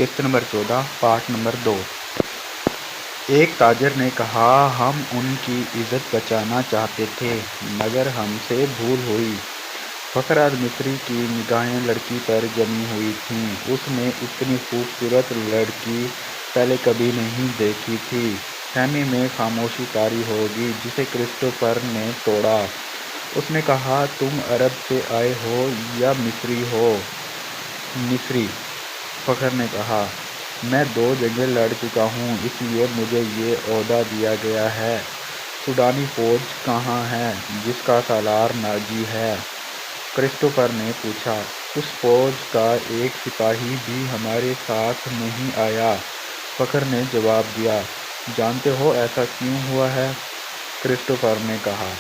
قسط number 14 part number 2۔ ایک تاجر نے کہا، ہم ان کی عزت بچانا چاہتے تھے مگر ہم سے بھول ہوئی۔ فخر المصری کی نگاہیں لڑکی پر جمی ہوئی تھیں۔ اس نے اتنی خوبصورت لڑکی پہلے کبھی نہیں دیکھی تھی۔ خیمے میں خاموشی طاری ہو گئی جسے کرسٹوفر نے توڑا۔ اس نے کہا، تم عرب سے آئے ہو یا مصری ہو؟ مصری، فخر نے کہا۔ میں 2 جنگیں لڑ چکا ہوں اس لیے مجھے یہ عہدہ دیا گیا ہے۔ سوڈانی فوج کہاں ہے جس کا سالار ناجی ہے؟ کرسٹوفر نے پوچھا۔ اس فوج کا ایک سپاہی بھی ہمارے ساتھ نہیں آیا، فخر نے جواب دیا۔ جانتے ہو ایسا کیوں ہوا ہے؟ کرسٹوفر نے کہا۔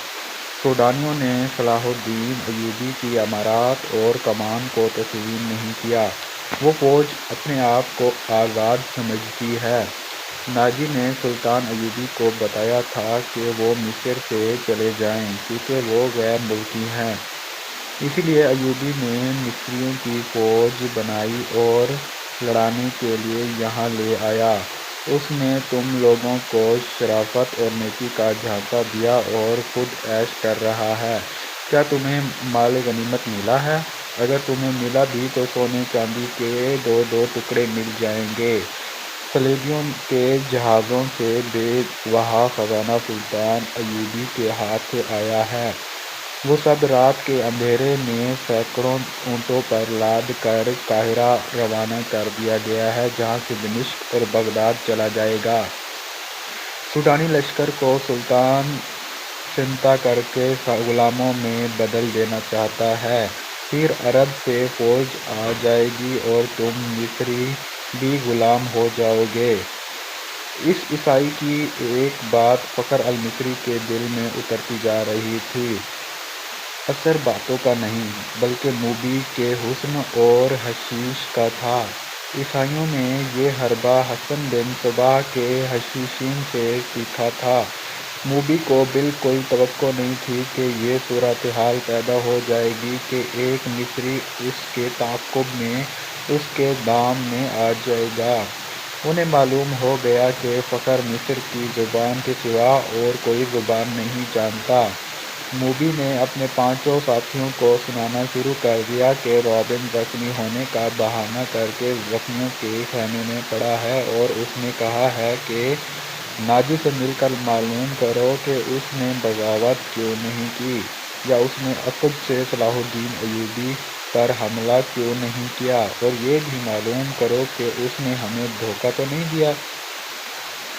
سوڈانیوں نے صلاح الدین ایوبی کی امارات اور کمان کو تسلیم نہیں کیا۔ وہ فوج اپنے آپ کو آزاد سمجھتی ہے۔ ناجی نے سلطان ایوبی کو بتایا تھا کہ وہ مصر سے چلے جائیں کیونکہ وہ غیر ملکی ہیں۔ اسی لیے ایوبی نے مصریوں کی فوج بنائی اور لڑانے کے لیے یہاں لے آیا۔ اس نے تم لوگوں کو شرافت اور نیکی کا جھانسا دیا اور خود عیش کر رہا ہے۔ کیا تمہیں مال غنیمت ملا ہے؟ اگر تمہیں ملا بھی تو سونے چاندی کے 2 ٹکڑے مل جائیں گے۔ صلیبیوں کے جہازوں سے بے بہا خزانہ سلطان ایوبی کے ہاتھ سے آیا ہے۔ وہ سب رات کے اندھیرے میں سینکڑوں اونٹوں پر لاد کر قاہرہ روانہ کر دیا گیا ہے جہاں سے دمشق اور بغداد چلا جائے گا۔ سوڈانی لشکر کو سلطان سمٹا کر کے غلاموں میں بدل دینا چاہتا ہے۔ پھر عرب سے فوج آ جائے گی اور تم مصری بھی غلام ہو جاؤ گے۔ اس عیسائی کی ایک بات فخر المصری کے دل میں اترتی جا رہی تھی۔ اثر باتوں کا نہیں بلکہ موبی کے حسن اور حشیش کا تھا۔ عیسائیوں نے یہ حربہ حسن بن صباح کے حشیشین سے سیکھا تھا۔ موبی کو بالکل توقع نہیں تھی کہ یہ صورتحال پیدا ہو جائے گی کہ ایک مصری اس کے تعاقب میں اس کے دام میں آ جائے گا۔ انہیں معلوم ہو گیا کہ فخر مصر کی زبان کے سوا اور کوئی زبان نہیں جانتا۔ موبی نے اپنے 5 ساتھیوں کو سنانا شروع کر دیا کہ رابن زخمی ہونے کا بہانہ کر کے زخمیوں کے خیمے میں پڑا ہے اور اس نے کہا ہے کہ ناجی سے مل کر معلوم کرو کہ اس نے بغاوت کیوں نہیں کی یا اس نے عقب سے صلاح الدین ایوبی پر حملہ کیوں نہیں کیا، اور یہ بھی معلوم کرو کہ اس نے ہمیں دھوکہ تو نہیں دیا۔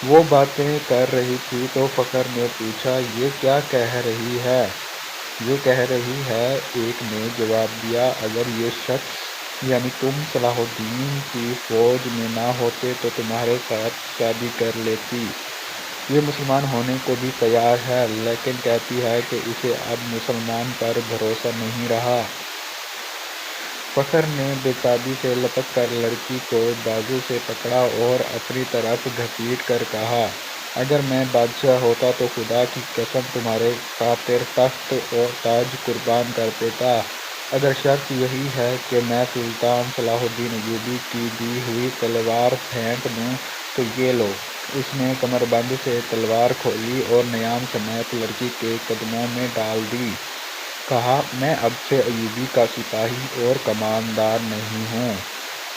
وہ باتیں کر رہی تھی تو فخر نے پوچھا، یہ کیا کہہ رہی ہے؟ یہ کہہ رہی ہے، ایک نے جواب دیا، اگر یہ شخص یعنی تم صلاح الدین کی فوج میں نہ ہوتے تو تمہارے ساتھ شادی کر لیتی۔ یہ مسلمان ہونے کو بھی تیار ہے لیکن کہتی ہے کہ اسے اب مسلمان پر بھروسہ نہیں رہا۔ فخر نے بے تابی سے لپک کر لڑکی کو بازو سے پکڑا اور اپنی طرف گھسیٹ کر کہا، اگر میں بادشاہ ہوتا تو خدا کی قسم تمہارے خاطر تخت اور تاج قربان کر دیتا۔ اگر شرط یہی ہے کہ میں سلطان صلاح الدین ایوبی کی دی ہوئی تلوار پھینک دوں تو یہ لو۔ اس نے کمربند سے تلوار کھولی اور نیام سمیت لڑکی کے قدموں میں ڈال دی۔ کہا، میں اب سے ایوبی کا سپاہی اور کماندار نہیں ہوں،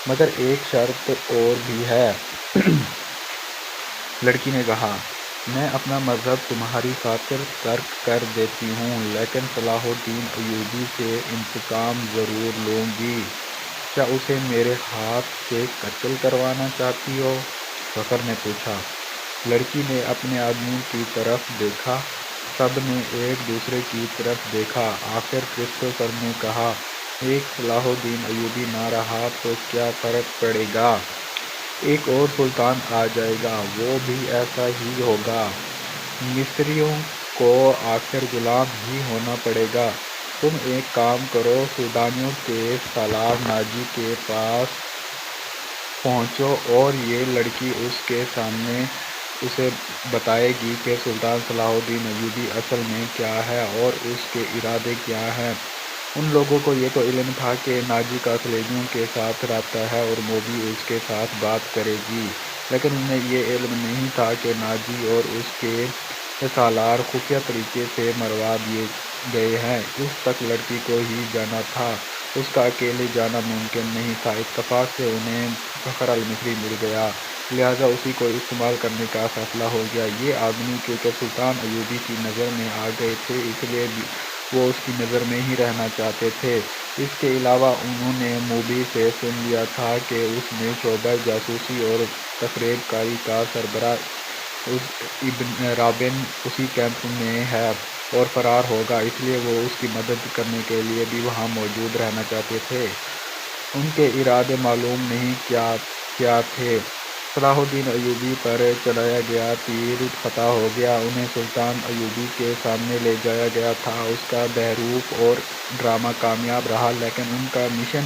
مگر ایک شرط اور بھی ہے۔ لڑکی نے کہا، میں اپنا مذہب تمہاری خاطر ترک کر دیتی ہوں لیکن صلاح الدین ایوبی سے انتقام ضرور لوں گی۔ کیا اسے میرے ہاتھ سے قتل کروانا چاہتی ہو؟ فخر نے پوچھا۔ لڑکی نے اپنے آدمیوں کی طرف دیکھا۔ سب نے ایک دوسرے کی طرف دیکھا۔ آخر کرسٹوفر نے کہا، ایک صلاح الدین ایوبی نہ رہا تو کیا فرق پڑے گا؟ ایک اور سلطان آ جائے گا، وہ بھی ایسا ہی ہوگا۔ مصریوں کو آخر غلام ہی ہونا پڑے گا۔ تم ایک کام کرو، سوڈانیوں کے سالار ناجی کے پاس پہنچو اور یہ لڑکی اس کے سامنے اسے بتائے گی کہ سلطان صلاح الدین ایوبی اصل میں کیا ہے اور اس کے ارادے کیا ہیں۔ ان لوگوں کو یہ تو علم تھا کہ ناجی کا خلیجیوں کے ساتھ رابطہ ہے اور موبی اس کے ساتھ بات کرے گی، لیکن انہیں یہ علم نہیں تھا کہ ناجی اور اس کے سالار خفیہ طریقے سے مروا دیے گئے ہیں۔ اس تک لڑکی کو ہی جانا تھا، اس کا اکیلے جانا ممکن نہیں تھا۔ اتفاق سے انہیں فخر المصری مل گیا، لہٰذا اسی کو استعمال کرنے کا فیصلہ ہو گیا۔ یہ آدمی کیونکہ سلطان ایوبی کی نظر میں آ گئے تھے، اس لیے وہ اس کی نظر میں ہی رہنا چاہتے تھے۔ اس کے علاوہ انہوں نے موبی سے سن لیا تھا کہ اس نے شعبہ جاسوسی اور تخریب کاری کا سربراہ ابن رابن اسی کیمپ میں ہے اور فرار ہوگا، اس لیے وہ اس کی مدد کرنے کے لیے بھی وہاں موجود رہنا چاہتے تھے۔ ان کے ارادے معلوم نہیں کیا تھے۔ صلاح الدین ایوبی پر چلایا گیا تیر فتح ہو گیا، انہیں سلطان ایوبی کے سامنے لے جایا گیا تھا۔ اس کا بہروپ اور ڈرامہ کامیاب رہا، لیکن ان کا مشن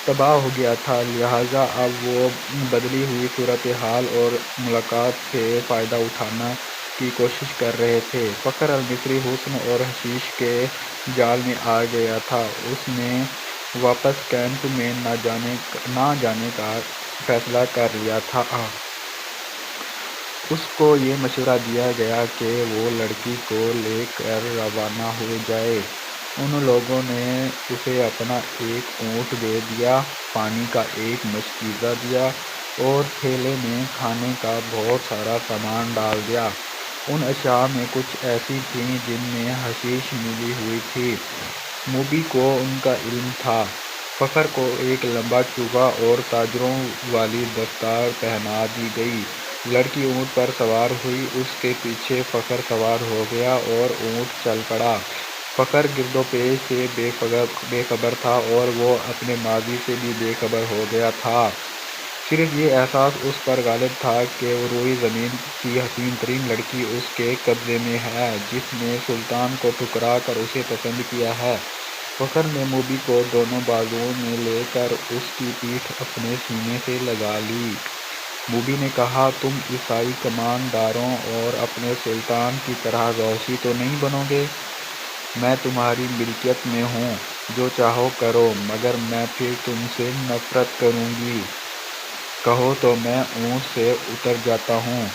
تباہ ہو گیا تھا، لہٰذا اب وہ بدلی ہوئی صورتحال اور ملاقات سے فائدہ اٹھانے کی کوشش کر رہے تھے۔ فخر المصری حسن اور حشیش کے جال میں آ گیا تھا۔ اس نے واپس کیمپ میں نہ جانے کا فیصلہ کر لیا تھا۔ اس کو یہ مشورہ دیا گیا کہ وہ لڑکی کو لے کر روانہ ہو جائے۔ ان لوگوں نے اسے اپنا ایک اونٹ دے دیا، پانی کا ایک مشکیزہ دیا اور تھیلے میں کھانے کا بہت سارا سامان ڈال دیا۔ ان اشیاء میں کچھ ایسی تھیں جن میں حشیش ملی ہوئی تھی۔ موبی کو ان کا علم تھا۔ فخر کو ایک لمبا چوغا اور تاجروں والی دستار پہنا دی گئی۔ لڑکی اونٹ پر سوار ہوئی، اس کے پیچھے فخر سوار ہو گیا اور اونٹ چل پڑا۔ فخر گرد و پیش سے بے خبر تھا اور وہ اپنے ماضی سے بھی بے خبر ہو گیا تھا۔ صرف یہ احساس اس پر غالب تھا کہ روئے زمین کی حسین ترین لڑکی اس کے قبضے میں ہے، جس نے سلطان کو ٹھکرا کر اسے پسند کیا ہے۔ فخر نے موبی کو دونوں بازوؤں میں لے کر اس کی پیٹھ اپنے سینے سے لگا لی۔ موبی نے کہا، تم عیسائی کمانداروں اور اپنے سلطان کی طرح وحشی تو نہیں بنو گے؟ میں تمہاری ملکیت میں ہوں، جو چاہو کرو، مگر میں پھر تم سے نفرت کروں گی۔ کہو تو میں اونٹ سے اتر جاتا ہوں۔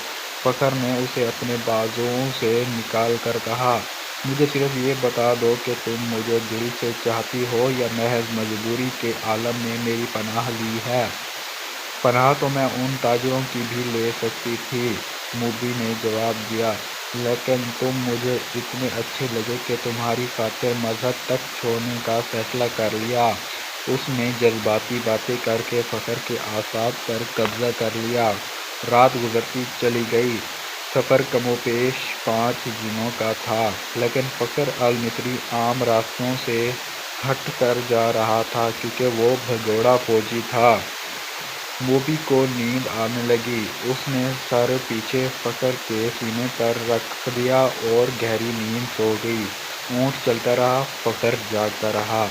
فخر نے اسے اپنے بازوؤں سے نکال کر کہا، مجھے صرف یہ بتا دو کہ تم مجھے دل سے چاہتی ہو یا محض مجبوری کے عالم میں میری پناہ لی ہے؟ پناہ تو میں ان تاجروں کی بھی لے سکتی تھی، موبی نے جواب دیا، لیکن تم مجھے اتنے اچھے لگے کہ تمہاری خاطر مذہب تک چھوڑنے کا فیصلہ کر لیا۔ اس نے جذباتی باتیں کر کے فخر کے اعصاب پر قبضہ کر لیا۔ رات گزرتی چلی گئی۔ سفر کم و بیش 5 دنوں کا تھا، لیکن فخر المصری عام راستوں سے ہٹ کر جا رہا تھا کیونکہ وہ بھگوڑا فوجی تھا۔ موبی کو نیند آنے لگی۔ اس نے سر پیچھے فخر کے سینے پر رکھ دیا اور گہری نیند سو گئی۔ اونٹ چلتا رہا، فخر جاگتا رہا۔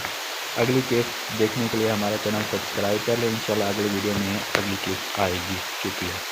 اگلی کیس دیکھنے کے لیے ہمارا چینل سبسکرائب کر لیں۔ انشاءاللہ اگلی ویڈیو میں اگلی کیس آئے گی۔ شکریہ۔